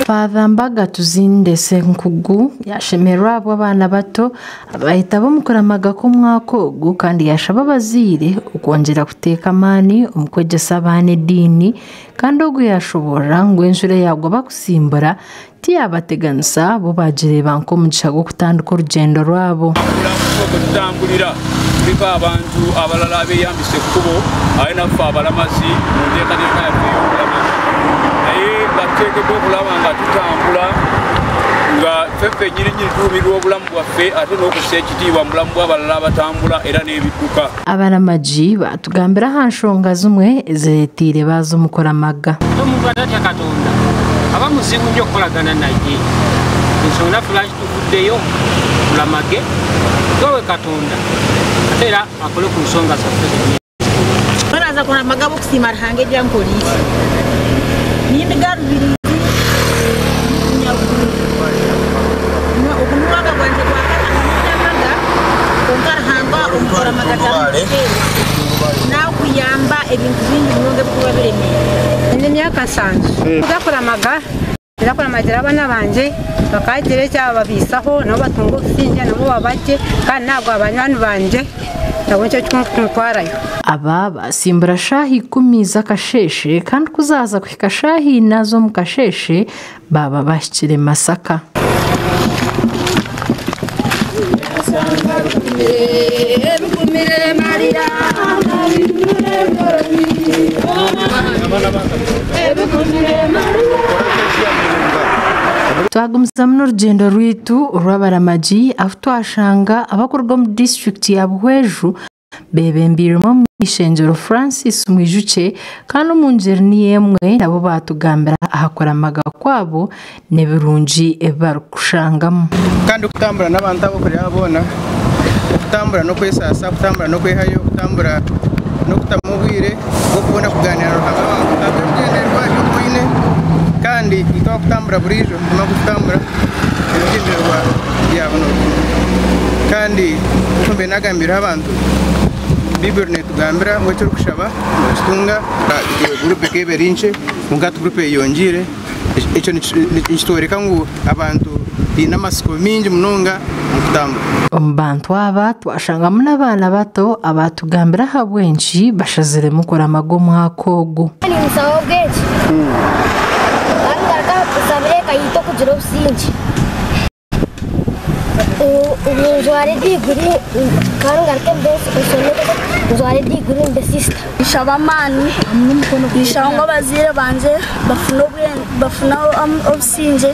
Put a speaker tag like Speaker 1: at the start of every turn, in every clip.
Speaker 1: Father Mbaga Tuzinde Senkugu yashemerwa abo abana bato bahita bamukoramaga ko mwakogu kandi yashaba bazire ukongera kuteka amani umukwegesa abane dini kandi ubwo yashobora ngo injure yagwa bakusimbura tiyabateganisa bo bagireba nko mugisha go kutandika urugendo rwabo
Speaker 2: kutangurira bika abantu abalala beyambise kubo ari nafa abalamazi mu ndeka ndeka y'abulamazi naye bateke bo bulabanga tutambula nga fefe nyiri tubirwa obulamu bwaffe ate n'okusekitiibwa mulamu bw'abalala batambula era n'ebidduka
Speaker 1: abalamaji batugambira hanshonga zumwe ezeretire bazo mukoramaga
Speaker 3: omuntu atatya Katonda aba muzibu nnyo okukolagana naye ensonga flash tuvuddeyo kulamage gwe Katonda ate era akole ku nsonga zaffe zennyini
Speaker 4: baraza kulamaga bukusiima ruhange lya mpoliisi nindi garubiri okunwaga gwanze gwakamaga konkarahanga omukoramaga nakuyamba ebintu bingi munonga bikuba biremere
Speaker 5: ndi myaka 5 kugakoramaga ndakoramagira abana banje bakagire cyaba babisaho nabo batunga obusinja nabo babake kandi ntabwo abanywanyi banje nabo cyo kumutwarayo
Speaker 1: aba basimbura shahi 10 z'akasheshe kandi kuzaza kwika shahi nazo mu kasheshe baba bashyikire Masaka twagumza mu rugendo rwitu rw'abaramaji aho twashanga abakorwa mu district ya Buhweju bebembirimo mu ishengero Francis Mwijuke kandi umunjeri ni yemwe nabo batugambira ahakoramaga kwabo nebirungi barukushangamo
Speaker 6: kandi kutambura n'abantu abo kuri abona kutambura no kwesasa kutambura no kwehayo kutambura no kutamubwire bwo kubona kuganira n'abantu tabegenderwa y'umwine kandi ikawa kutambura burijo no kutambura ibigenderwa yabo no kandi kumbe nagambira abantu Bibirne tugambira ngo cyo kushaba tutunga groupe keberinche ngatu groupe yongire echo nistoreka ngo abantu dina masiko mingi munonga mukutamba
Speaker 1: ombantu aba twashanga muna abana bato abatugambira habwenshi bashazire mukora amagomo akogo
Speaker 7: ni musawo bweki aranga kusabire kayito kugira ubusinji ubuzoare diguri karanga kembese usonete uzoare diguri mbesista
Speaker 8: ishabamani ishango bazire banje bafuna obusinje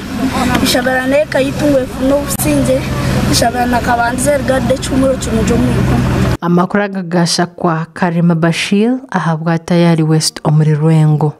Speaker 8: ishabarane kayitungwe funo obusinje ishabarana kabanze rgade chumuro chumujomu
Speaker 1: amakuru agagasha kwa Karima Bashir ahabwa tayari West omuri Rwengo.